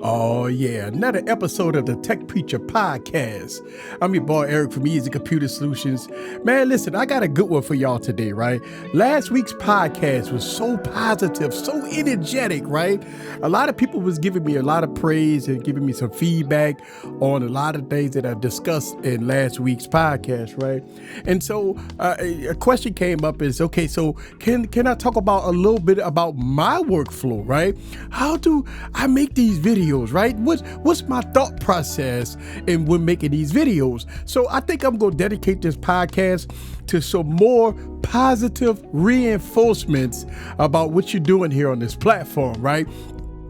Oh yeah, another episode of the Tech Preacher Podcast. I'm your boy Eric from Easy Computer Solutions. Man, listen, I got a good one for y'all today, right? Last week's podcast was so positive, so energetic, right? A lot of people was giving me a lot of praise and giving me some feedback on a lot of things that I discussed in last week's podcast, right? And so a question came up is, okay, so can I talk about a little bit about my workflow, right? How do I make these videos, right? What's my thought process in when making these videos? So I think I'm going to dedicate this podcast to some more positive reinforcements about what you're doing here on this platform, right?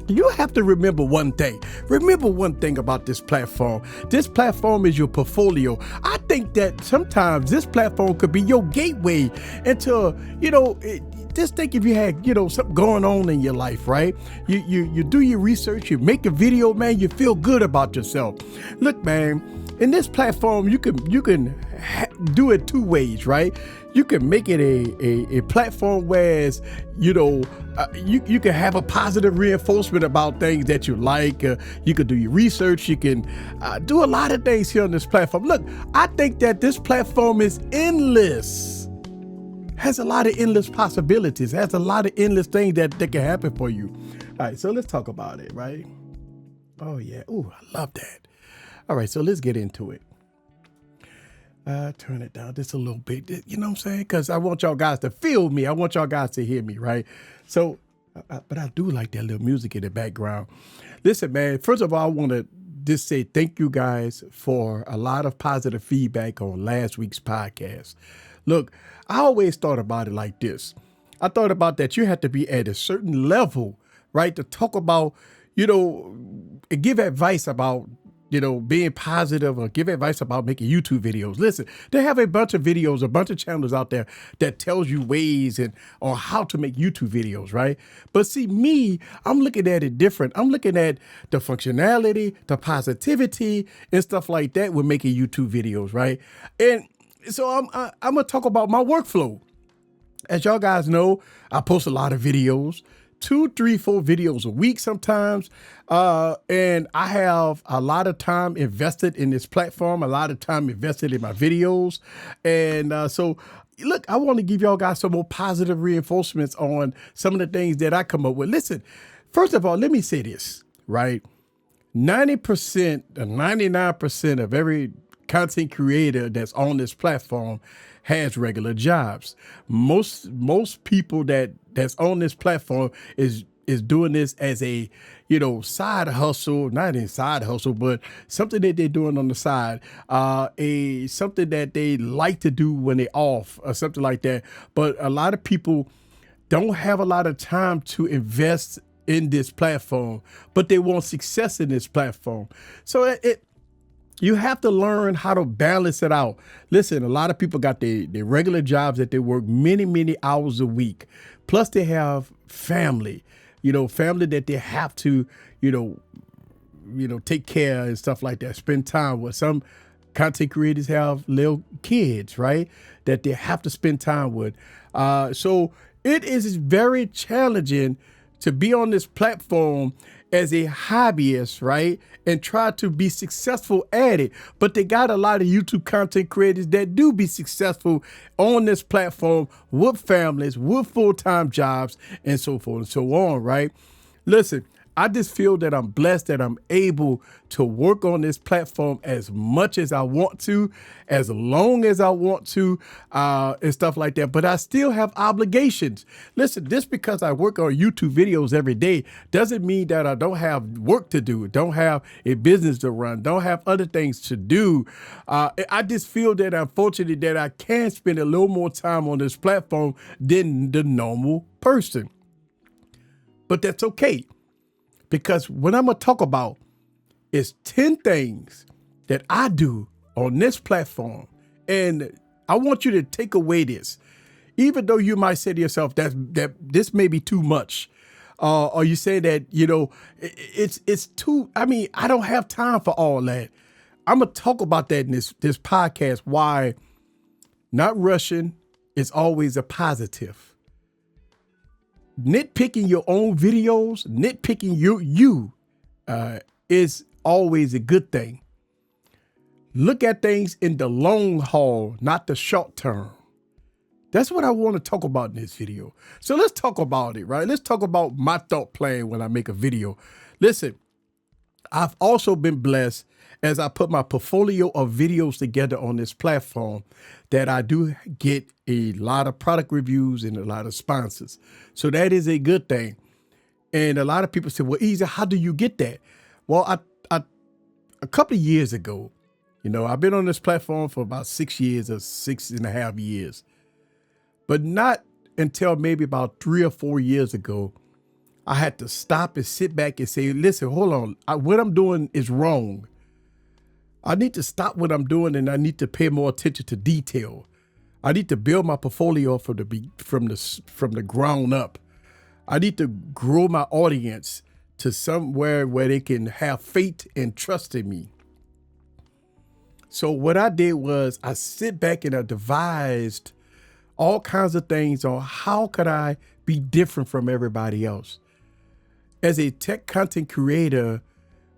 You have to remember one thing. Remember one thing about this platform. This platform is your portfolio. I think that sometimes this platform could be your gateway into, just think if you had, something going on in your life, right? You do your research, you make a video, man, you feel good about yourself. Look, man, in this platform, you can do it two ways, right? You can make it a platform where, you can have a positive reinforcement about things that you like. You can do your research. You can do a lot of things here on this platform. Look, I think that this platform is endless. Has a lot of endless possibilities. Has a lot of endless things that can happen for you. All right, so let's talk about it, right? Oh, yeah. Ooh, I love that. All right, so let's get into it. Turn it down just a little bit, you know what I'm saying? Because I want y'all guys to feel me. I want y'all guys to hear me, right? So, but I do like that little music in the background. Listen, man, first of all, I want to just say thank you guys for a lot of positive feedback on last week's podcast. Look, I always thought about it like this. I thought about that you have to be at a certain level, right, to talk about, give advice about, being positive or give advice about making YouTube videos. Listen, they have a bunch of videos, a bunch of channels out there that tells you ways on how to make YouTube videos, right? But see, me, I'm looking at it different. I'm looking at the functionality, the positivity, and stuff like that with making YouTube videos, right? And so I'm going to talk about my workflow. As y'all guys know, I post a lot of videos, 2, 3, 4 videos a week sometimes. And I have a lot of time invested in this platform, a lot of time invested in my videos. And so, look, I want to give y'all guys some more positive reinforcements on some of the things that I come up with. Listen, first of all, let me say this, right? 90% or 99% of every content creator that's on this platform has regular jobs. Most people that's on this platform is doing this as a, side hustle, not a side hustle, but something that they're doing on the side, something that they like to do when they're off or something like that. But a lot of people don't have a lot of time to invest in this platform, but they want success in this platform. So you have to learn how to balance it out. Listen, a lot of people got their regular jobs that they work many, many hours a week. Plus they have family, family that they have to, take care and stuff like that, spend time with. Some content creators have little kids, right, that they have to spend time with. So it is very challenging to be on this platform as a hobbyist, right? And try to be successful at it. But they got a lot of YouTube content creators that do be successful on this platform with families, with full-time jobs, and so forth and so on, right? Listen, I just feel that I'm blessed that I'm able to work on this platform as much as I want to, as long as I want to, and stuff like that. But I still have obligations. Listen, just because I work on YouTube videos every day doesn't mean that I don't have work to do, don't have a business to run, don't have other things to do. I just feel that I'm fortunate that I can spend a little more time on this platform than the normal person. But that's okay. Because what I'm going to talk about is 10 things that I do on this platform. And I want you to take away this, even though you might say to yourself that this may be too much. Or you say that, it's too, I don't have time for all that. I'm going to talk about that in this podcast, why not rushing is always a positive. Nitpicking your own videos, nitpicking you is always a good thing. Look at things in the long haul, not the short term. That's what I want to talk about in this video. So let's talk about it, right? Let's talk about my thought plan when I make a video. Listen, I've also been blessed as I put my portfolio of videos together on this platform that I do get a lot of product reviews and a lot of sponsors. So that is a good thing. And a lot of people say, well, Easy, how do you get that? Well, a couple of years ago, I've been on this platform for about 6 years or 6.5 years, but not until maybe about 3 or 4 years ago, I had to stop and sit back and say, listen, hold on. What I'm doing is wrong. I need to stop what I'm doing and I need to pay more attention to detail. I need to build my portfolio from the ground up. I need to grow my audience to somewhere where they can have faith and trust in me. So what I did was I sit back and I devised all kinds of things on how could I be different from everybody else. As a tech content creator,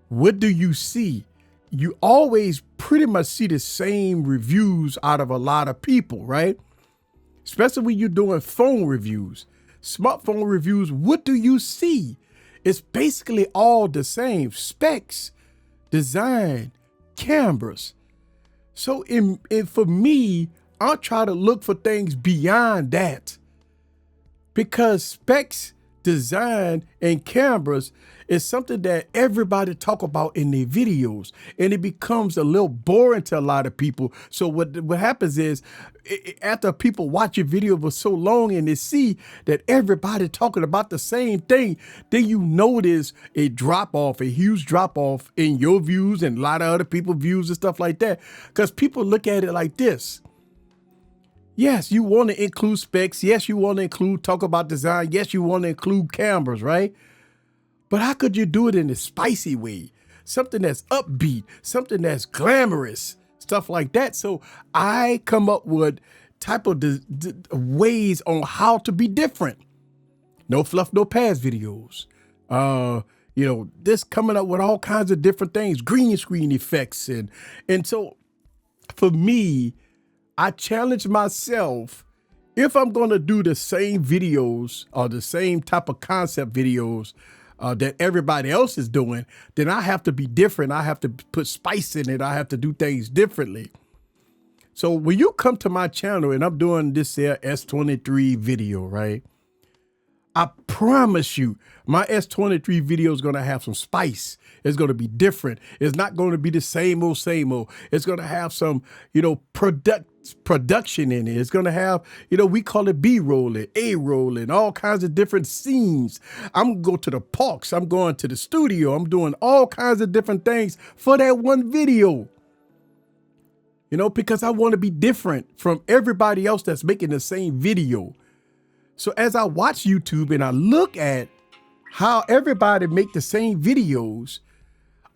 what do you see? You always pretty much see the same reviews out of a lot of people, right? Especially when you're doing phone reviews, smartphone reviews. What do you see? It's basically all the same: specs, design, cameras. So for me, I try to look for things beyond that, because specs, design, and cameras is something that everybody talk about in their videos, and it becomes a little boring to a lot of people. So what happens is, after people watch your video for so long and they see that everybody talking about the same thing, then you notice a huge drop off in your views and a lot of other people's views and stuff like that, because people look at it like this. Yes, you want to include specs. Yes, you want to talk about design. Yes, you want to include cameras, right? But how could you do it in a spicy way? Something that's upbeat, something that's glamorous, stuff like that. So I come up with type of ways on how to be different. No fluff, no pads videos. This coming up with all kinds of different things, green screen effects. And so for me, I challenge myself, if I'm going to do the same videos or the same type of concept videos that everybody else is doing, then I have to be different. I have to put spice in it. I have to do things differently. So when you come to my channel and I'm doing this here S23 video, right? I promise you, my S23 video is going to have some spice. It's going to be different. It's not going to be the same old, same old. It's going to have some, production in it. It's going to have, we call it B-roll and A-roll and all kinds of different scenes. I'm going to go to the parks. I'm going to the studio. I'm doing all kinds of different things for that one video. Because I want to be different from everybody else that's making the same video. So as I watch YouTube and I look at how everybody make the same videos,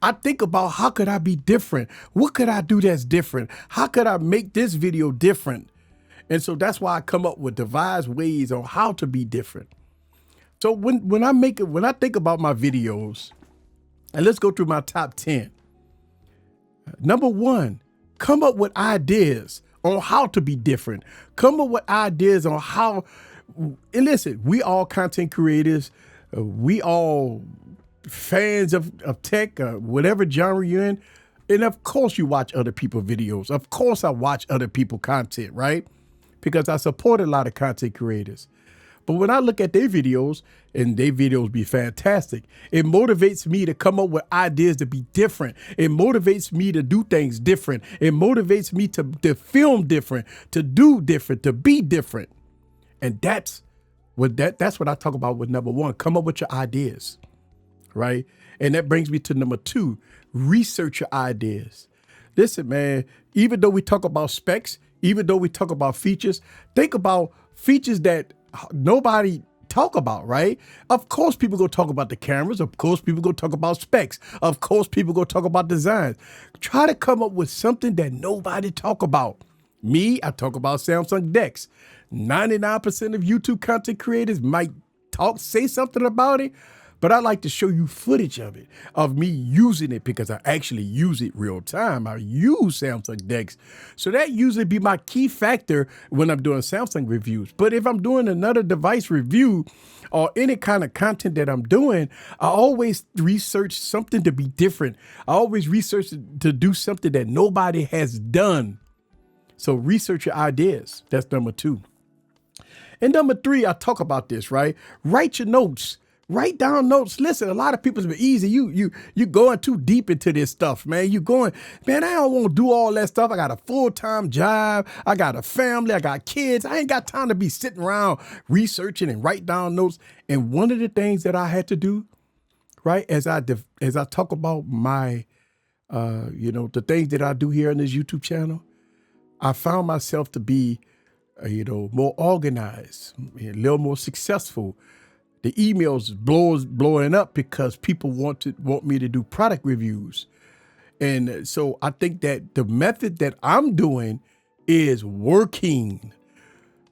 I think about, how could I be different? What could I do that's different? How could I make this video different? And so that's why I come up with devised ways on how to be different. So when I think about my videos, and let's go through my top 10. Number 1, come up with ideas on how to be different. Come up with ideas on how. And listen, we all content creators. We all fans of tech, whatever genre you're in. And of course you watch other people's videos. Of course I watch other people's content, right? Because I support a lot of content creators. But when I look at their videos, and their videos be fantastic, it motivates me to come up with ideas to be different. It motivates me to do things different. It motivates me to film different, to do different, to be different. And that's what I talk about with number 1. Come up with your ideas, right? And that brings me to number 2, research your ideas. Listen, man, even though we talk about specs, even though we talk about features, think about features that nobody talk about, right? Of course, people go talk about the cameras. Of course, people go talk about specs. Of course, people go talk about designs. Try to come up with something that nobody talk about. Me, I talk about Samsung DeX. 99% of YouTube content creators might say something about it, but I like to show you footage of it, of me using it, because I actually use it real time. I use Samsung DeX. So that usually be my key factor when I'm doing Samsung reviews. But if I'm doing another device review or any kind of content that I'm doing, I always research something to be different. I always research to do something that nobody has done. So research your ideas. That's number 2. And number 3, I talk about this, right? Write your notes. Write down notes. Listen, a lot of people's been easy. You going too deep into this stuff, man. You going, man, I don't want to do all that stuff. I got a full-time job. I got a family. I got kids. I ain't got time to be sitting around researching and write down notes. And one of the things that I had to do, right, as I talk about my, the things that I do here on this YouTube channel, I found myself to be, more organized, a little more successful. The emails blowing up because people want me to do product reviews. And so I think that the method that I'm doing is working.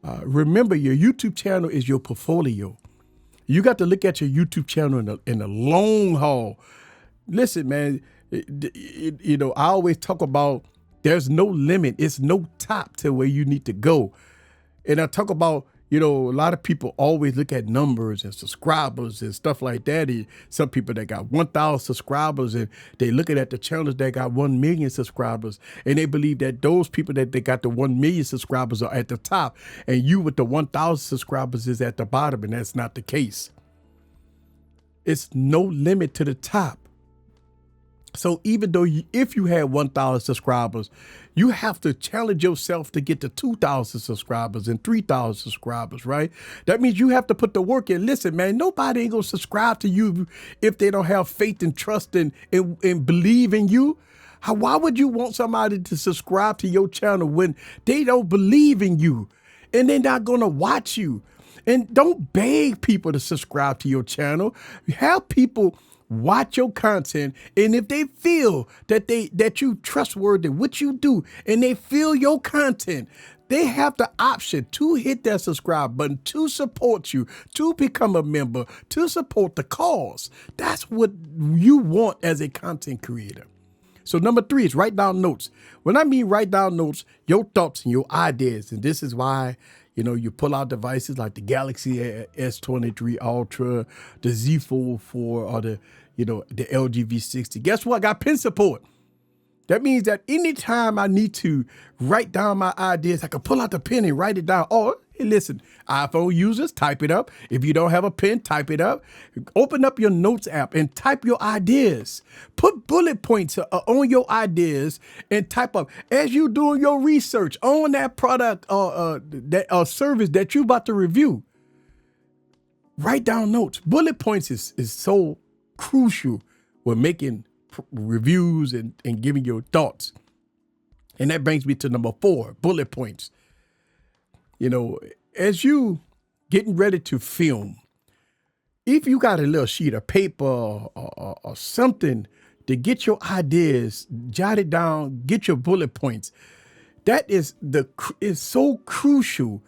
Remember, your YouTube channel is your portfolio. You got to look at your YouTube channel in the long haul. Listen, man, I always talk about there's no limit. It's no top to where you need to go. And I talk about, a lot of people always look at numbers and subscribers and stuff like that. And some people that got 1,000 subscribers and they looking at the channels that got 1 million subscribers. And they believe that those people that they got the 1 million subscribers are at the top. And you with the 1,000 subscribers is at the bottom. And that's not the case. It's no limit to the top. So even though if you had 1,000 subscribers, you have to challenge yourself to get to 2,000 subscribers and 3,000 subscribers, right? That means you have to put the work in. Listen, man, nobody ain't gonna subscribe to you if they don't have faith and trust and believe in you. Why would you want somebody to subscribe to your channel when they don't believe in you and they're not gonna watch you? And don't beg people to subscribe to your channel. Have people watch your content, and if they feel that you trustworthy, what you do, and they feel your content, they have the option to hit that subscribe button, to support you, to become a member, to support the cause. That's what you want as a content creator. So number 3 is write down notes. When I mean write down notes, your thoughts and your ideas, and this is why you pull out devices like the Galaxy S23 Ultra, the Z Fold 4, or the LG V60. Guess what? I got pen support. That means that anytime I need to write down my ideas, I can pull out the pen and write it down. Or, hey, listen, iPhone users, type it up. If you don't have a pen, type it up. Open up your notes app and type your ideas. Put bullet points on your ideas and type up. As you doing your research on that product or service that you about to review, write down notes. Bullet points is so crucial when making reviews and giving your thoughts. And that brings me to number 4, bullet points. As you getting ready to film, if you got a little sheet of paper or something to get your ideas, jot it down, get your bullet points, that is so crucial.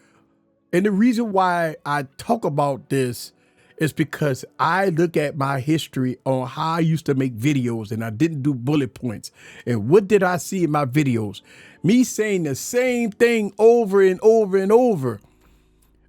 And the reason why I talk about this is because I look at my history on how I used to make videos and I didn't do bullet points. And what did I see in my videos? Me saying the same thing over and over and over.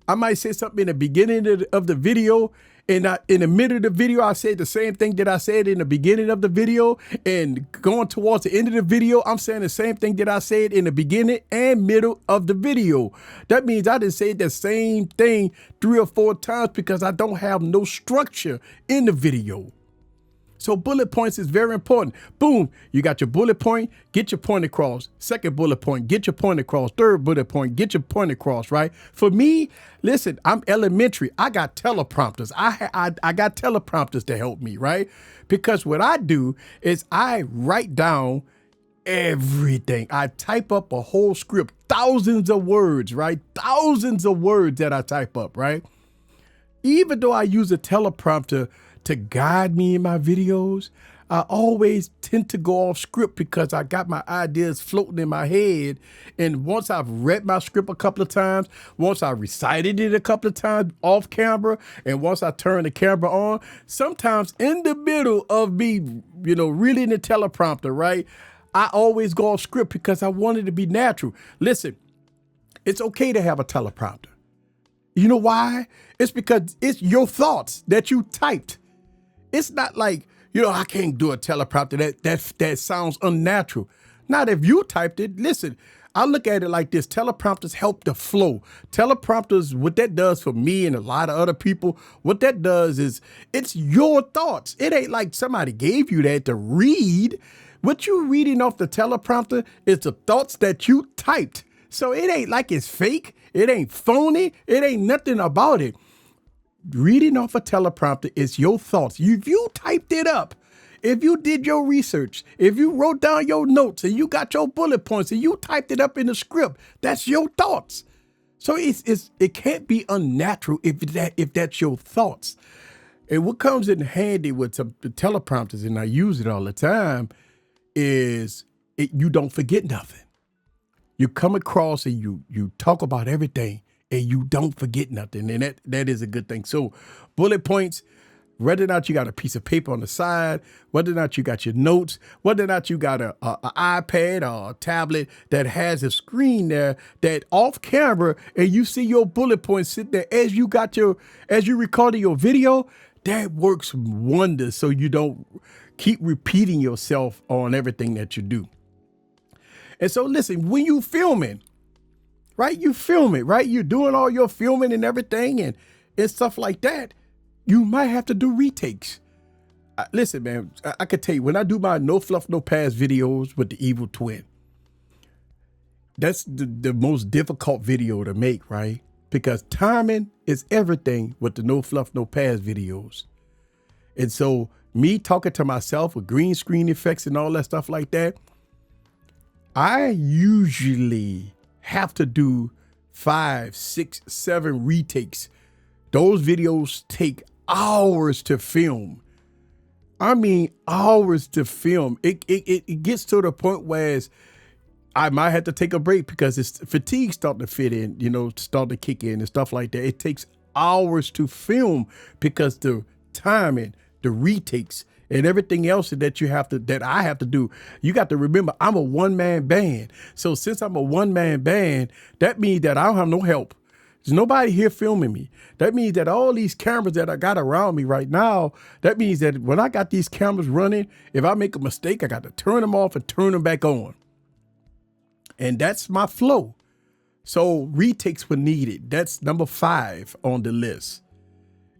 I might say something in the beginning of the video, and in the middle of the video, I said the same thing that I said in the beginning of the video, and going towards the end of the video, I'm saying the same thing that I said in the beginning and middle of the video. That means I didn't say the same thing 3 or 4 times because I don't have no structure in the video. So bullet points is very important. Boom, you got your bullet point, get your point across. Second bullet point, get your point across. Third bullet point, get your point across, right? For me, listen, I'm elementary. I got teleprompters. I got teleprompters to help me, right? Because what I do is I write down everything. I type up a whole script, thousands of words, right? Thousands of words that I type up, right? Even though I use a teleprompter to guide me in my videos, I always tend to go off script because I got my ideas floating in my head. And once I've read my script a couple of times, once I recited it a couple of times off camera, and once I turn the camera on, sometimes in the middle of me, reading the teleprompter, right? I always go off script because I want it to be natural. Listen, it's okay to have a teleprompter. You know why? It's because it's your thoughts that you typed. It's not like, I can't do a teleprompter. That sounds unnatural. Not if you typed it. Listen, I look at it like this. Teleprompters help the flow. Teleprompters, what that does for me and a lot of other people, what that does is it's your thoughts. It ain't like somebody gave you that to read. What you reading off the teleprompter is the thoughts that you typed. So it ain't like it's fake. It ain't phony. It ain't nothing about it. Reading off a teleprompter is your thoughts. If you typed it up, if you did your research, if you wrote down your notes and you got your bullet points and you typed it up in the script, that's your thoughts. So it can't be unnatural if that's your thoughts. And what comes in handy with the teleprompters, and I use it all the time, is you don't forget nothing. You come across and you talk about everything and you don't forget nothing. And that is a good thing. So bullet points, whether or not you got a piece of paper on the side, whether or not you got your notes, whether or not you got an iPad or a tablet that has a screen there that off camera and you see your bullet points sit there as you recorded your video, that works wonders so you don't keep repeating yourself on everything that you do. And so listen, when you filming, right? You film it, right? You're doing all your filming and everything and stuff like that. You might have to do retakes. Listen, man, I could tell you, when I do my no fluff, no pass videos with the evil twin, that's the most difficult video to make, right? Because timing is everything with the no fluff, no pass videos. And so me talking to myself with green screen effects and all that stuff like that, I usually have to do 5, 6, 7 retakes. Those videos take hours to film. I mean, hours to film. It gets to the point where I might have to take a break because it's fatigue starting to fit in, start to kick in and stuff like that. It takes hours to film because the timing, the retakes, and everything else that I have to do. You got to remember, I'm a one-man band. So since I'm a one-man band, that means that I don't have no help. There's nobody here filming me. That means that all these cameras that I got around me right now, that means that when I got these cameras running, if I make a mistake, I got to turn them off and turn them back on. And that's my flow. So retakes were needed. That's number 5 on the list.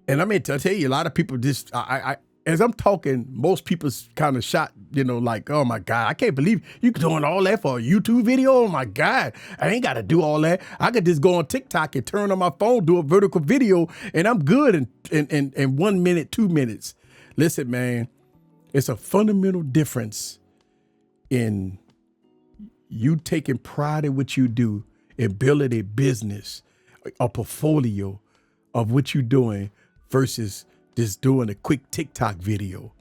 And I mean, to tell you, a lot of people just, as I'm talking, most people's kind of shot, like, oh my God, I can't believe you doing all that for a YouTube video. Oh my God, I ain't got to do all that. I could just go on TikTok and turn on my phone, do a vertical video, and I'm good in 1 minute, 2 minutes. Listen, man, it's a fundamental difference in you taking pride in what you do and building a business, a portfolio of what you're doing versus just doing a quick TikTok video.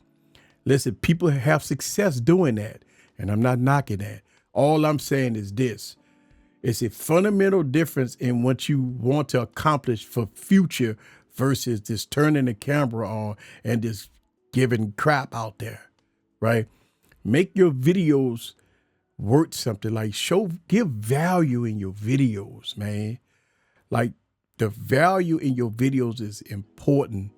Listen, people have success doing that, and I'm not knocking that. All I'm saying is this. It's a fundamental difference in what you want to accomplish for future versus just turning the camera on and just giving crap out there, right? Make your videos worth something, like give value in your videos, man. Like the value in your videos is important.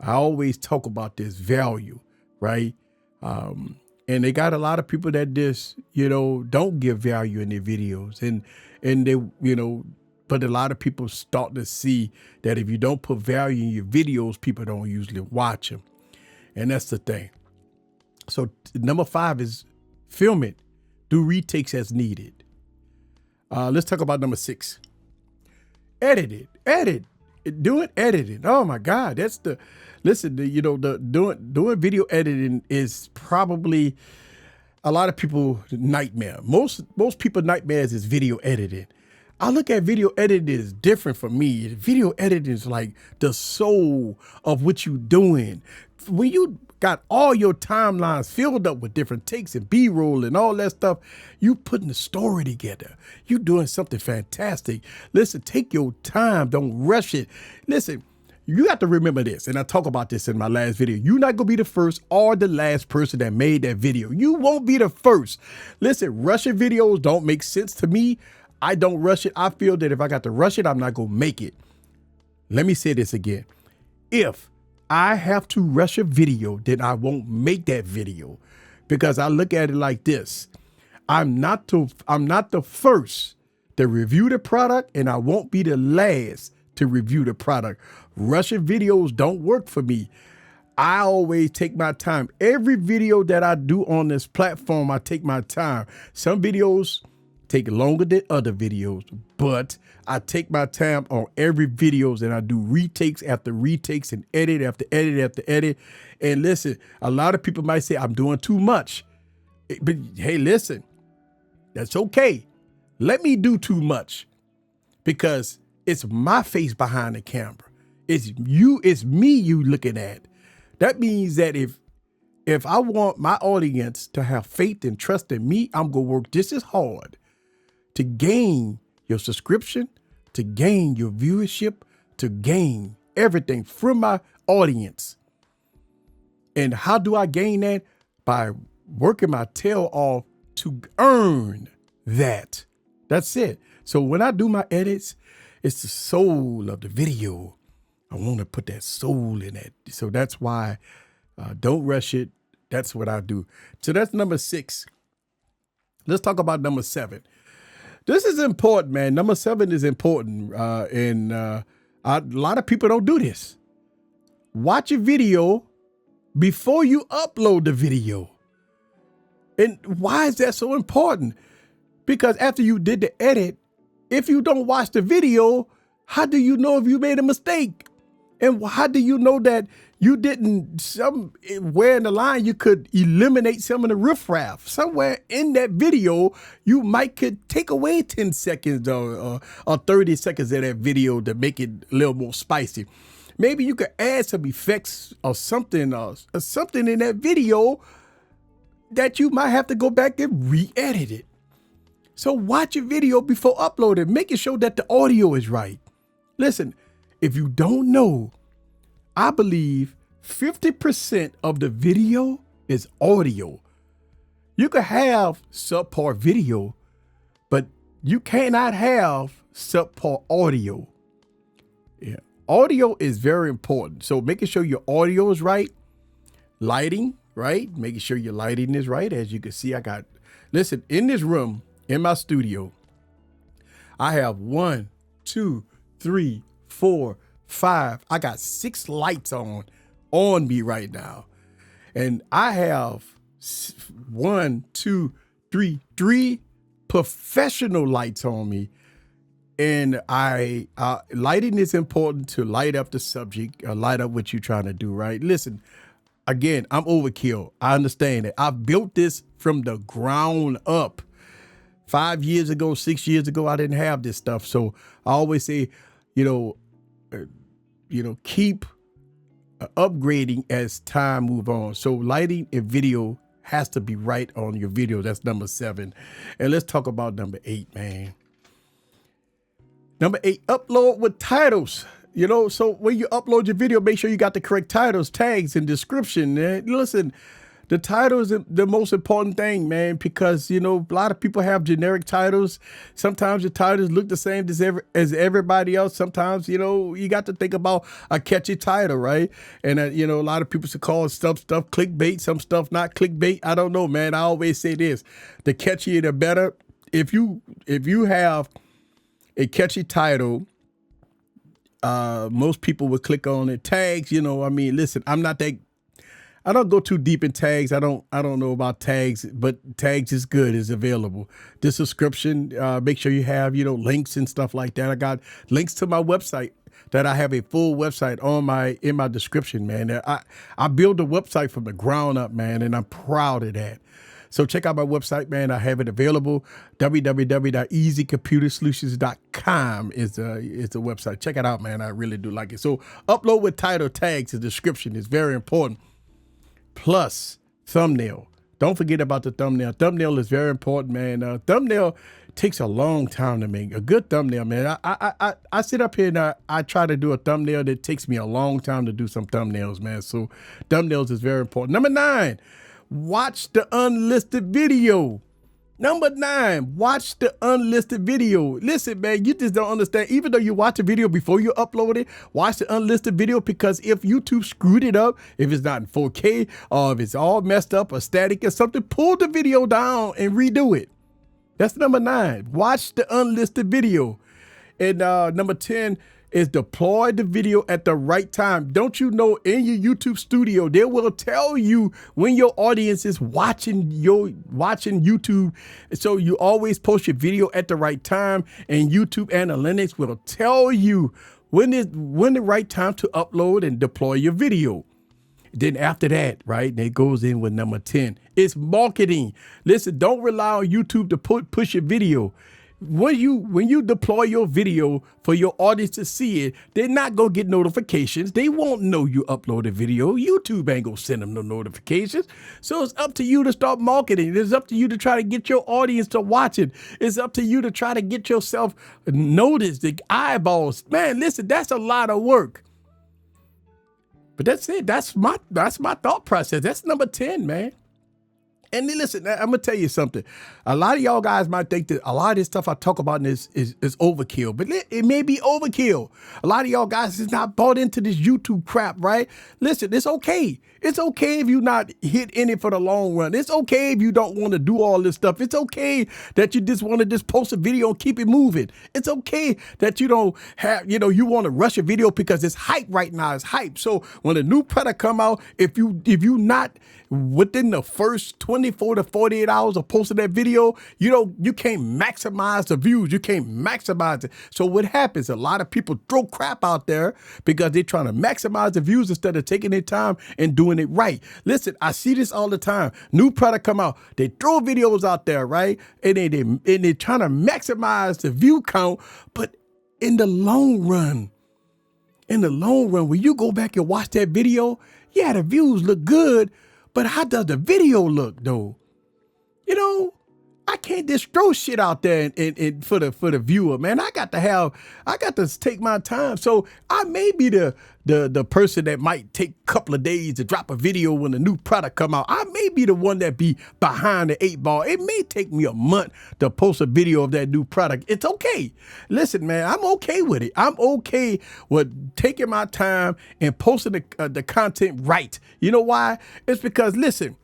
I always talk about this value, right? And they got a lot of people that just, don't give value in their videos. And they, but a lot of people start to see that if you don't put value in your videos, people don't usually watch them. And that's the thing. So number 5 is film it. Do retakes as needed. Let's talk about number 6. Edit it. Doing editing. Oh my God, that's doing video editing is probably a lot of people nightmare. Most people nightmares is video editing. I look at video editing is different for me. Video editing is like the soul of what you doing. When you got all your timelines filled up with different takes and B-roll and all that stuff, you putting the story together. You doing something fantastic. Listen, take your time. Don't rush it. Listen, you got to remember this, and I talk about this in my last video. You're not going to be the first or the last person that made that video. You won't be the first. Listen, rushing videos don't make sense to me. I don't rush it. I feel that if I got to rush it, I'm not going to make it. Let me say this again. If I have to rush a video, then I won't make that video, because I look at it like this. I'm not the first to review the product, and I won't be the last to review the product. Rushing videos don't work for me. I always take my time. Every video that I do on this platform, I take my time. Some videos take longer than other videos, but I take my time on every videos, and I do retakes after retakes and edit after edit after edit. And listen, a lot of people might say I'm doing too much, but hey, listen, that's okay. Let me do too much, because it's my face behind the camera. It's you, it's me you looking at. That means that if I want my audience to have faith and trust in me, I'm gonna work just as hard to gain your subscription, to gain your viewership, to gain everything from my audience. And how do I gain that? By working my tail off to earn that. That's it. So when I do my edits, it's the soul of the video. I want to put that soul in it. So that's why don't rush it. That's what I do. So that's number 6. Let's talk about number 7. This is important, man. Number 7 is important. And a lot of people don't do this. Watch a video before you upload the video. And why is that so important? Because after you did the edit, if you don't watch the video, how do you know if you made a mistake? And how do you know that you didn't, somewhere in the line, you could eliminate some of the riffraff? Somewhere in that video, you might could take away 10 seconds or 30 seconds of that video to make it a little more spicy. Maybe you could add some effects or something in that video that you might have to go back and re-edit it. So watch a video before uploading, making sure that the audio is right. Listen, if you don't know, I believe 50% of the video is audio. You can have subpar video, but you cannot have subpar audio. Yeah. Audio is very important. So making sure your audio is right, lighting, right? Making sure your lighting is right. As you can see, listen, in this room, in my studio, I have 1, 2, 3, 4, 5. I got 6 lights on me right now. And I have 1, 2, 3, 3 professional lights on me. And lighting is important to light up the subject, or light up what you're trying to do, right? Listen, again, I'm overkill. I understand that. I built this from the ground up. 5 years ago, 6 years ago, I didn't have this stuff. So I always say, keep upgrading as time move on. So lighting and video has to be right on your video. That's number 7. And let's talk about number 8, man. Number 8, upload with titles. So when you upload your video, make sure you got the correct titles, tags, and description. Listen, the title is the most important thing, man, because, a lot of people have generic titles. Sometimes your titles look the same as everybody else. Sometimes, you got to think about a catchy title, right? And, a lot of people should call stuff clickbait, some stuff not clickbait. I don't know, man. I always say this, the catchier, the better. If you have a catchy title, most people would click on it. Tags, listen, I don't go too deep in tags. I don't know about tags, but tags is good, is available. The subscription, make sure you have, links and stuff like that. I got links to my website that I have a full website in my description, man. I built a website from the ground up, man, and I'm proud of that. So check out my website, man. I have it available. www.easycomputersolutions.com is the website. Check it out, man. I really do like it. So upload with title, tags, the description is very important. Plus thumbnail. Don't forget about the thumbnail. Thumbnail is very important, man. Thumbnail takes a long time to make. A good thumbnail, man. I sit up here and I try to do a thumbnail that takes me a long time to do some thumbnails, man. So thumbnails is very important. Number 9, watch the unlisted video. Number 9, watch the unlisted video. Listen, man, you just don't understand. Even though you watch a video before you upload it, watch the unlisted video, because if YouTube screwed it up, if it's not in 4K or if it's all messed up or static or something, pull the video down and redo it. That's number 9. Watch the unlisted video. And number 10 is deploy the video at the right time. Don't you know, in your YouTube studio, they will tell you when your audience is watching YouTube. So you always post your video at the right time, and YouTube analytics will tell you when the right time to upload and deploy your video. Then after that, right, it goes in with number 10. It's marketing. Listen, don't rely on YouTube to push your video. When you deploy your video for your audience to see it, they're not going to get notifications. They won't know you uploaded video. YouTube ain't going to send them no notifications. So it's up to you to start marketing. It's up to you to try to get your audience to watch it. It's up to you to try to get yourself noticed, the eyeballs. Man, listen, that's a lot of work. But that's it. That's my thought process. That's number 10, man. And then listen, I'm going to tell you something. A lot of y'all guys might think that a lot of this stuff I talk about is overkill, but it may be overkill. A lot of y'all guys is not bought into this YouTube crap, right? Listen, it's okay. It's okay if you're not hit in it for the long run. It's okay if you don't want to do all this stuff. It's okay that you just want to just post a video and keep it moving. It's okay that you don't have, you want to rush a video because it's hype right now. It's hype. So when a new product come out, if you not within the first 24 to 48 hours of posting that video, you can't maximize the views. You can't maximize it. So what happens? A lot of people throw crap out there because they're trying to maximize the views instead of taking their time and doing it right. Listen, I see this all the time. New product come out. They throw videos out there, right? And they're trying to maximize the view count. But in the long run, when you go back and watch that video, yeah, the views look good. But how does the video look, though? I can't just throw shit out there and for the viewer, man. I got to take my time. So I may be the person that might take a couple of days to drop a video when a new product come out. I may be the one that be behind the 8 ball. It may take me a month to post a video of that new product. It's okay. Listen, man, I'm okay with it. I'm okay with taking my time and posting the content right. You know why? It's because, listen,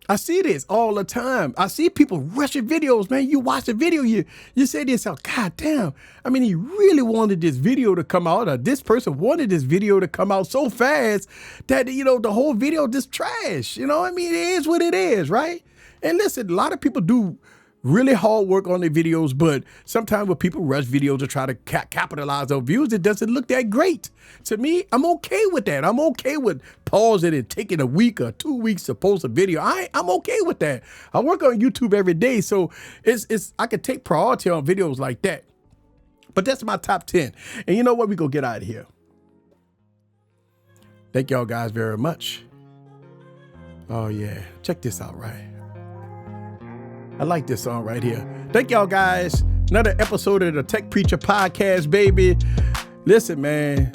I see this all the time. I see people rushing videos, man. You watch the video, you say to yourself, God damn, he really wanted this video to come out, or this person wanted this video to come out so fast that, the whole video just trash. It is what it is, right? And listen, a lot of people do really hard work on their videos, but sometimes when people rush videos to try to capitalize on views, it doesn't look that great. To me, I'm okay with that. I'm okay with pausing and taking a week or 2 weeks to post a video. I'm okay with that. I work on YouTube every day, so I can take priority on videos like that. But that's my top 10. And you know what? We gonna get out of here. Thank y'all guys very much. Oh yeah, check this out, right? I like this song right here. Thank y'all guys. Another episode of the Tech Preacher Podcast, baby. Listen, man,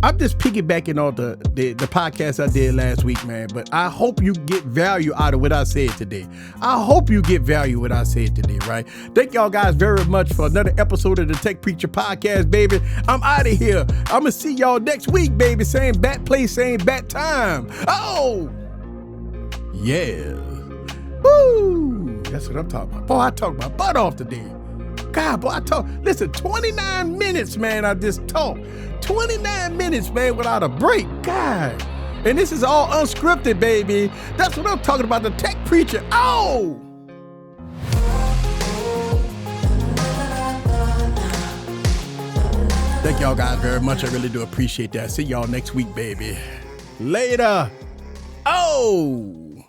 I'm just piggybacking on the podcast I did last week, man. But I hope you get value out of what I said today. I hope you get value what I said today, right? Thank y'all guys very much for another episode of the Tech Preacher Podcast, baby. I'm out of here. I'm going to see y'all next week, baby. Same bat place, same bat time. Oh, yeah. Woo! That's what I'm talking about. Boy, I talked my butt off today. God, boy, listen, 29 minutes, man, I just talked. 29 minutes, man, without a break. God. And this is all unscripted, baby. That's what I'm talking about, the Tech Preacher. Oh! Thank y'all guys very much. I really do appreciate that. See y'all next week, baby. Later. Oh!